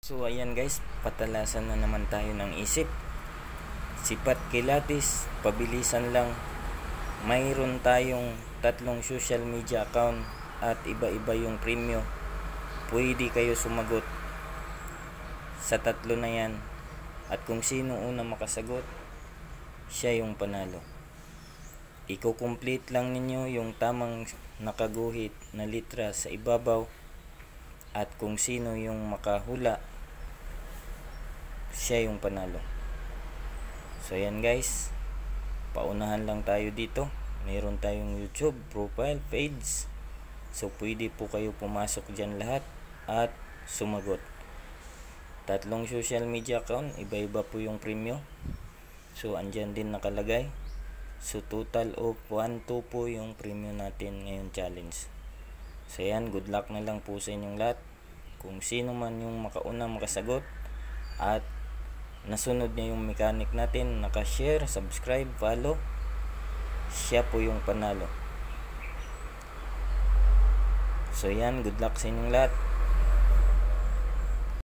So ayan guys, patalasan na naman tayo ng isip. Sipat kilatis, pabilisan lang. Mayroon tayong 3 social media account at iba-iba yung premyo. Pwede kayo sumagot sa 3 na yan. At kung sino una makasagot, siya yung panalo. Iko-complete lang ninyo yung tamang nakaguhit na litra sa ibabaw. At kung sino yung makahula, siya yung panalo. So yan guys, paunahan lang tayo dito. Meron tayong YouTube profile page. So pwede po kayo pumasok dyan lahat at sumagot. 3 social media account, iba-iba po yung premyo. So andyan din nakalagay. So total of 1-2 po yung premyo natin ngayon challenge. So yan, good luck na lang po sa inyong lahat. Kung sino man yung makauna makasagot at nasunod niya yung mechanic natin, naka-share, subscribe, follow, siya po yung panalo. So yan, good luck sa inyong lahat.